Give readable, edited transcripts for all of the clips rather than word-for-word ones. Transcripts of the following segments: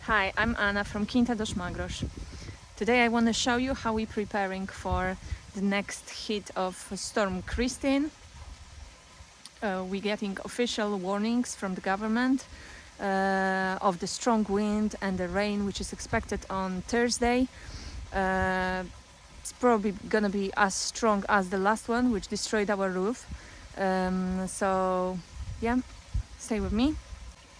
Hi, I'm Anna from Quinta dos Magros. Today I want to show you how we're preparing for the next hit of Storm Christine. We're getting official warnings from the government of the strong wind and the rain which is expected on Thursday. It's probably gonna be as strong as the last one which destroyed our roof. So yeah, stay with me.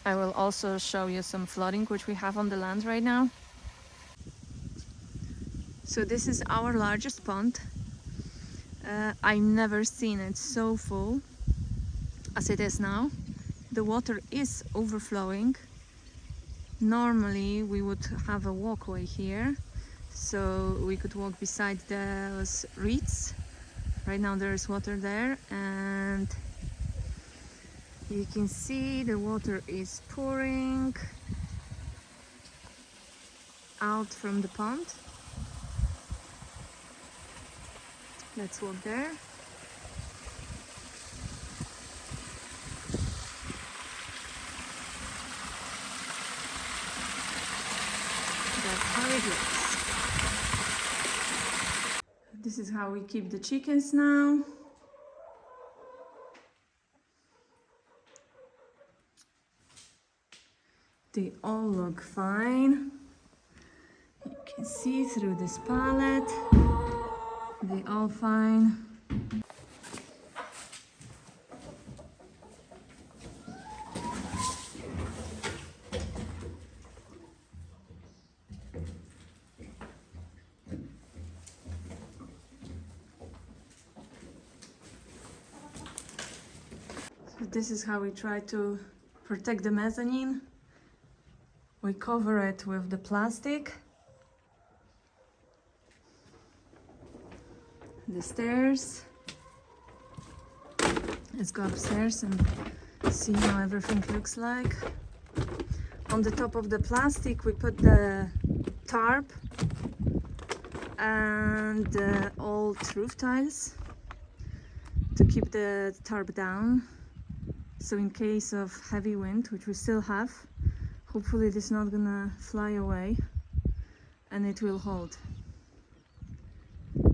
I will also show you some flooding which we have on the land right now. So this is our largest pond. I've never seen it so full as it is now. The water is overflowing. Normally we would have a walkway here, so we could walk beside those reeds. Right now there is water there, and you can see the water is pouring out from the pond. Let's walk there. That's how it looks. This is how we keep the chickens now. They all look fine. You can see through this pallet. They all fine. So this is how we try to protect the mezzanine. We cover it with the plastic. The stairs. Let's go upstairs and see how everything looks like. On the top of the plastic we put the tarp and the old roof tiles to keep the tarp down. So in case of heavy wind, which we still have, hopefully it is not gonna fly away and it will hold.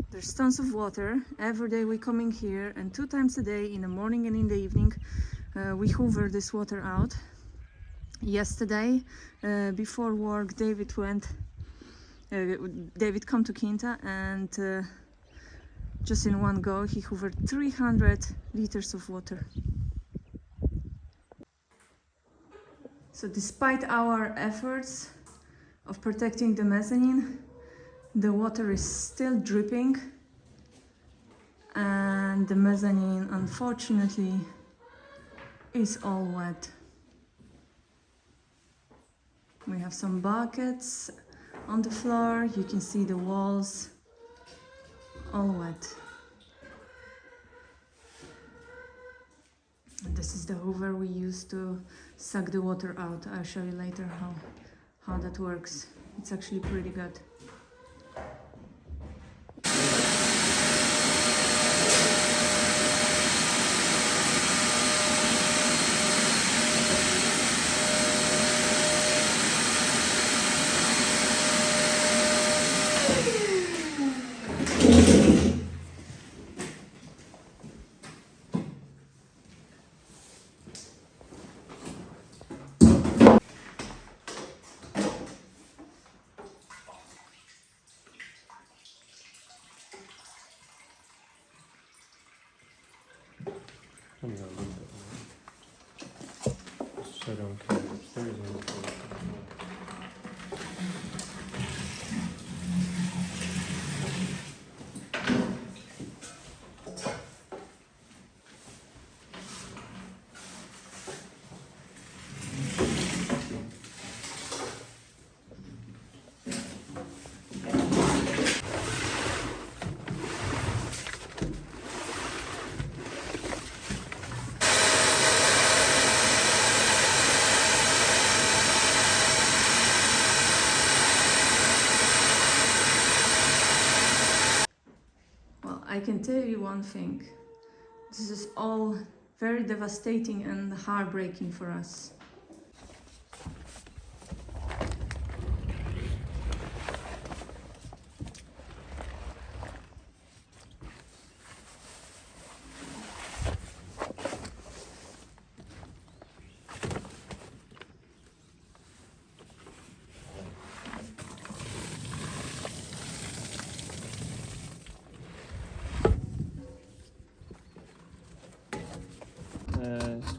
There's tons of water. Every day we coming here, and 2 times a day, in the morning and in the evening, we hoover this water out. Yesterday, before work, David come to Quinta, and just in one go he hoovered 300 liters of water. So despite our efforts of protecting the mezzanine, the water is still dripping, and the mezzanine unfortunately is all wet. We have some buckets on the floor. You can see the walls all wet. And this is the hoover we use to suck the water out. I'll show you later how that works. It's actually pretty good. I'm gonna leave it there. So I don't care upstairs or I can tell you one thing. This is all very devastating and heartbreaking for us.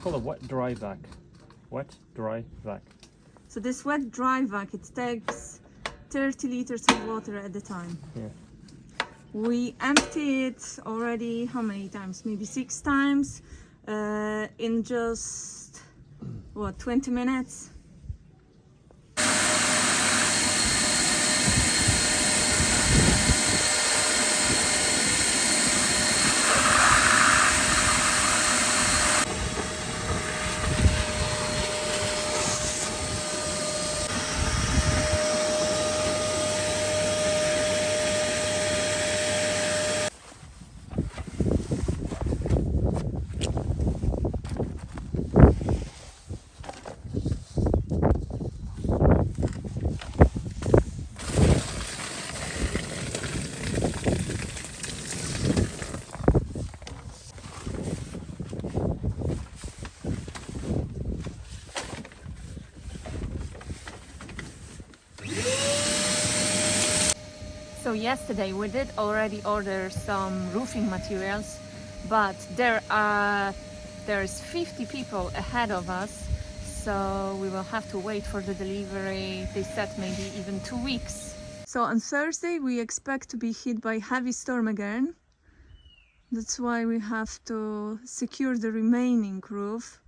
called a wet dry vac. Wet dry vac. So this wet dry vac, it takes 30 liters of water at a time. Yeah. We empty it already, how many times? Maybe 6 times in just, what, 20 minutes? So yesterday we did already order some roofing materials, but there's 50 people ahead of us, so we will have to wait for the delivery. They said maybe even 2 weeks. So on Thursday we expect to be hit by heavy storm again. That's why we have to secure the remaining roof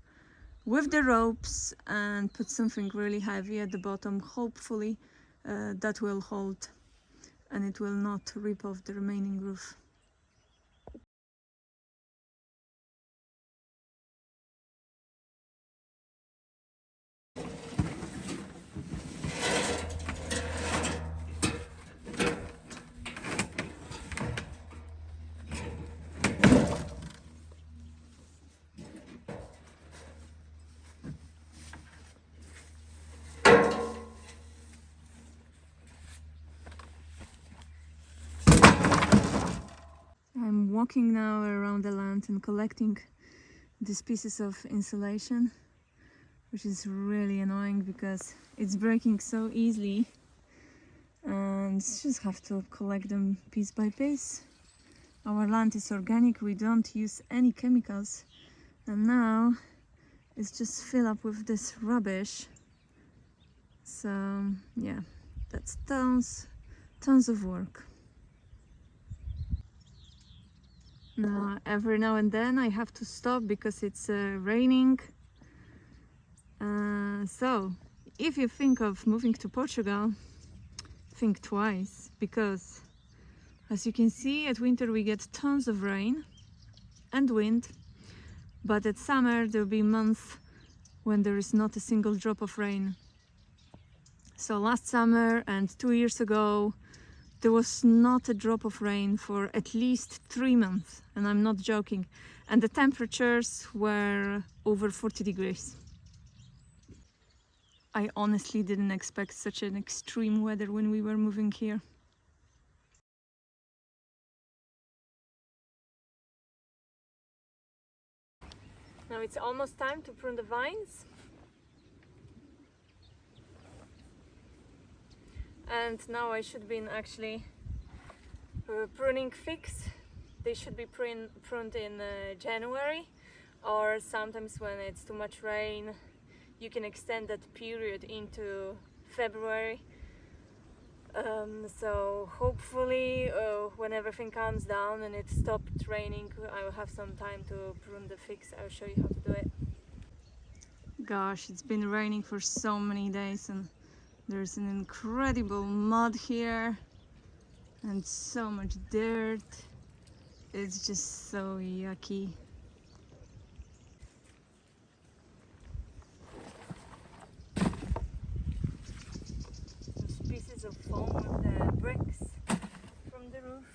with the ropes and put something really heavy at the bottom. Hopefully that will hold and it will not rip off the remaining roof. I'm walking now around the land and collecting these pieces of insulation, which is really annoying because it's breaking so easily and just have to collect them piece by piece. Our land is organic, we don't use any chemicals, and now it's just filled up with this rubbish. So yeah, that's tons of work. Now, every now and then I have to stop because it's raining. So, if you think of moving to Portugal, think twice, because as you can see, at winter we get tons of rain and wind, but at summer there will be months when there is not a single drop of rain. So last summer and 2 years ago, there was not a drop of rain for at least 3 months, and I'm not joking. And the temperatures were over 40 degrees. I honestly didn't expect such an extreme weather when we were moving here. Now it's almost time to prune the vines. And now I should be actually pruning figs. They should be pruned in January, or sometimes when it's too much rain you can extend that period into February. So hopefully when everything calms down and it stopped raining, I will have some time to prune the figs. I'll show you how to do it. Gosh, it's been raining for so many days and there's an incredible mud here and so much dirt. It's just so yucky. Those pieces of foam with the bricks from the roof.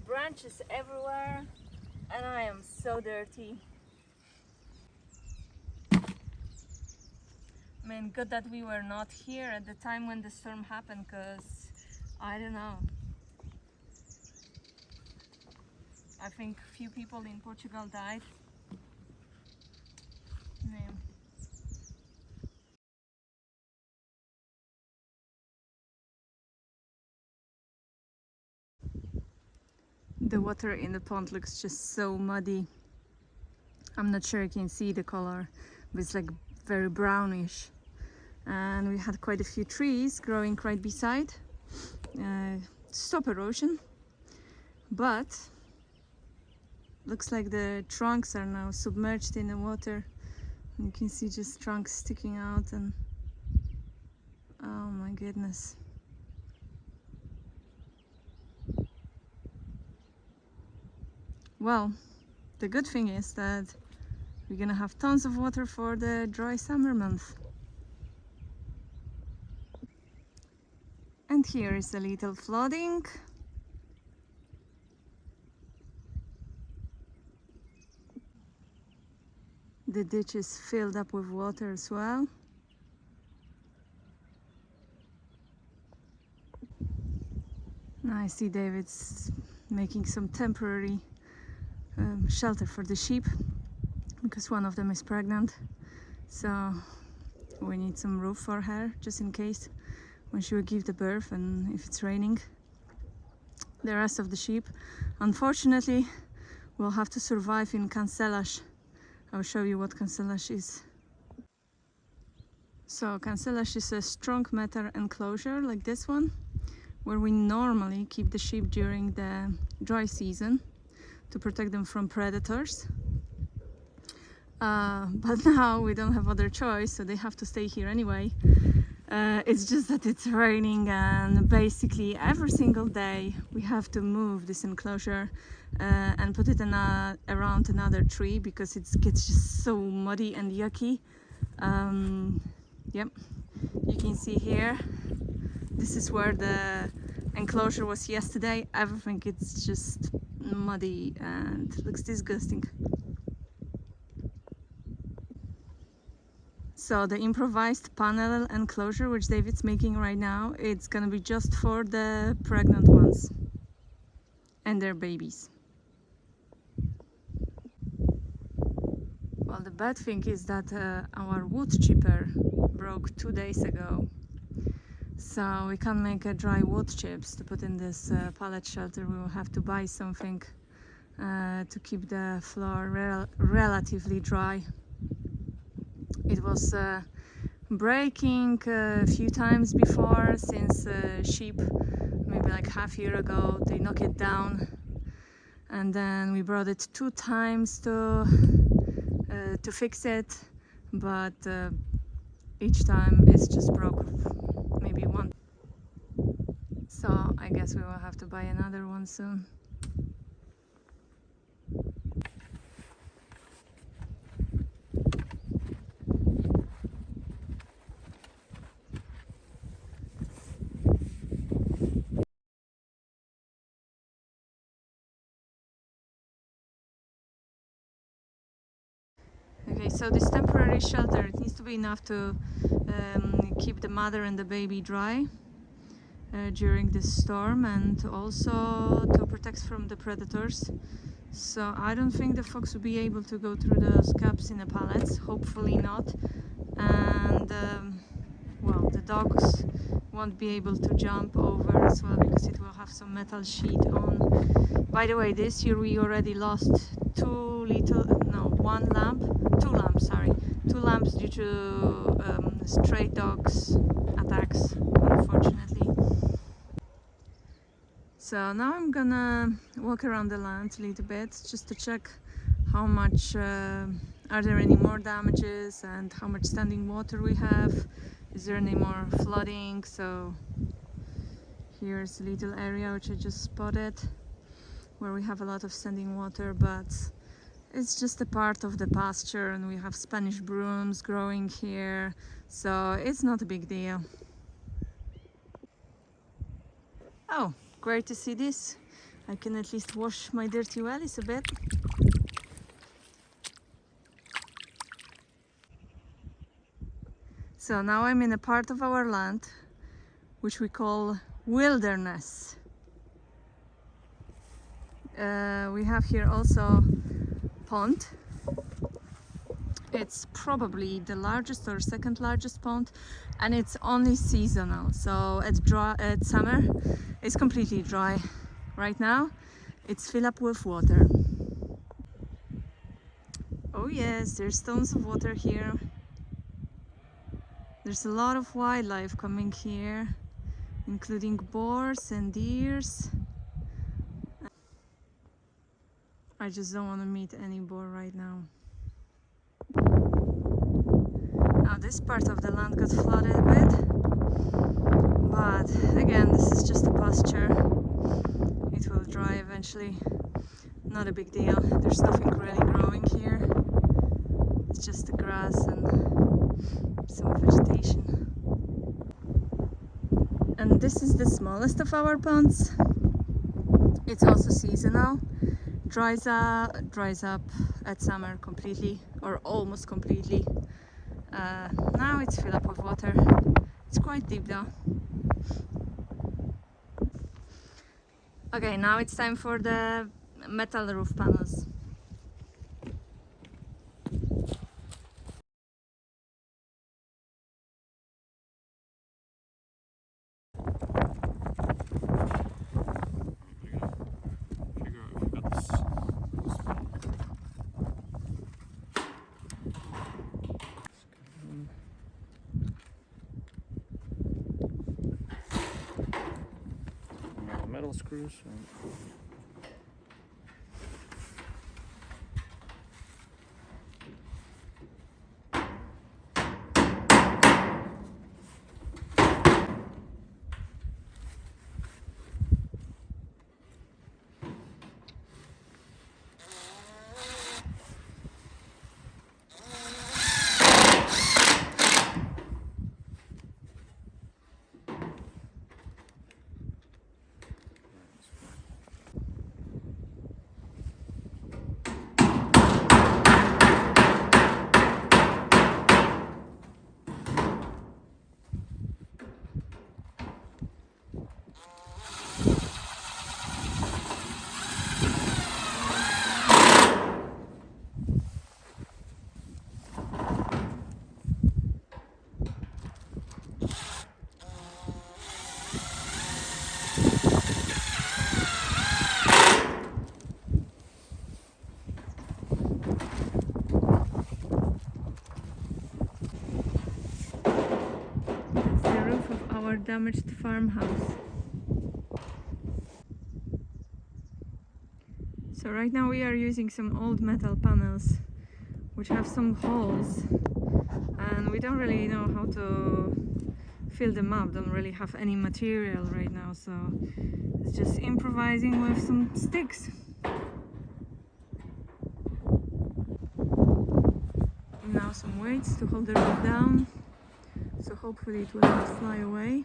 Branches everywhere, and I am so dirty. I mean, good that we were not here at the time when the storm happened, because I don't know. I think few people in Portugal died. Yeah. The water in the pond looks just so muddy. I'm not sure you can see the color, but it's like very brownish. And we had quite a few trees growing right beside stop erosion, but looks like the trunks are now submerged in the water. You can see just trunks sticking out, and oh my goodness. Well, the good thing is that we're gonna have tons of water for the dry summer month. And here is a little flooding. The ditch is filled up with water as well. Now I see David's making some temporary shelter for the sheep because one of them is pregnant, so we need some roof for her just in case when she will give the birth and if it's raining. The rest of the sheep, unfortunately, will have to survive in cancellage. I'll show you what cancellage is. So cancellage is a strong metal enclosure like this one, where we normally keep the sheep during the dry season to protect them from predators. But now we don't have other choice, so they have to stay here anyway. It's just that it's raining, and basically every single day we have to move this enclosure and put it around another tree because it gets just so muddy and yucky. Yep, you can see here, this is where the enclosure was yesterday. Everything is just muddy and looks disgusting. So the improvised panel enclosure which David's making right now, it's gonna be just for the pregnant ones and their babies. Well, the bad thing is that our wood chipper broke 2 days ago, so we can't make a dry wood chips to put in this pallet shelter. We will have to buy something to keep the floor relatively dry. It was breaking a few times before, since sheep, maybe like half year ago, they knock it down, and then we brought it 2 times to fix it, but each time it's just broke maybe one. So I guess we will have to buy another one soon. Okay, so this temporary shelter, it needs to be enough to keep the mother and the baby dry during this storm, and also to protect from the predators. So I don't think the fox will be able to go through those gaps in the pallets, hopefully not. And well, the dogs won't be able to jump over as well because it will have some metal sheet on. By the way, this year we already lost two lamps due to stray dogs attacks, unfortunately. So now I'm gonna walk around the land a little bit just to check how much are there any more damages and how much standing water we have. Is there any more flooding? So here's a little area which I just spotted where we have a lot of standing water, but it's just a part of the pasture, and we have Spanish brooms growing here, so it's not a big deal. Oh, great to see this. I can at least wash my dirty wellies a bit. So now I'm in a part of our land which we call wilderness. We have here also pond. It's probably the largest or second largest pond, and it's only seasonal. So at summer it's completely dry. Right now it's filled up with water. Oh yes, there's tons of water here. There's a lot of wildlife coming here, including boars and deers. I just don't want to meet any boar right now. Now this part of the land got flooded a bit, but again, this is just a pasture. It will dry eventually. Not a big deal. There's nothing really growing here. It's just the grass and some vegetation. And this is the smallest of our ponds. It's also seasonal. Dries up at summer completely, or almost completely. Now it's filled up with water. It's quite deep though. Okay, now it's time for the metal roof panels. Metal screws. Damaged farmhouse. So right now we are using some old metal panels which have some holes, and we don't really know how to fill them up. Don't really have any material right now, so it's just improvising with some sticks. Now some weights to hold the roof down, so hopefully it will not fly away.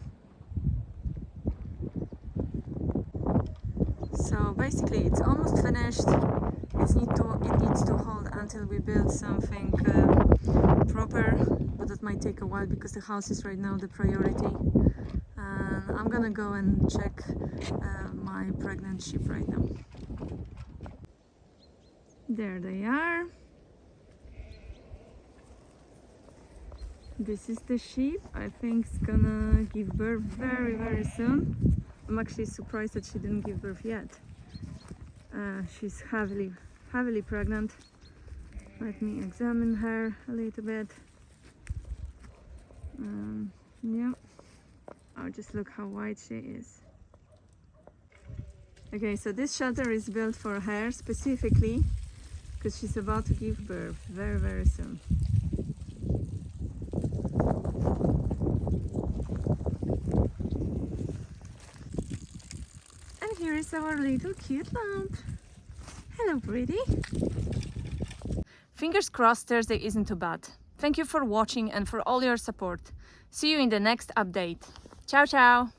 So basically it's almost finished. It needs to hold until we build something proper, but that might take a while because the house is right now the priority. And I'm gonna go and check my pregnant sheep right now. There they are. This is the sheep. I think it's gonna give birth very, very soon. I'm actually surprised that she didn't give birth yet. She's heavily pregnant. Let me examine her a little bit. Yeah. Oh, just look how white she is. Okay, so this shelter is built for her specifically because she's about to give birth very, very soon. Here is our little cute lamb. Hello, pretty. Fingers crossed Thursday isn't too bad. Thank you for watching and for all your support. See you in the next update. Ciao, ciao.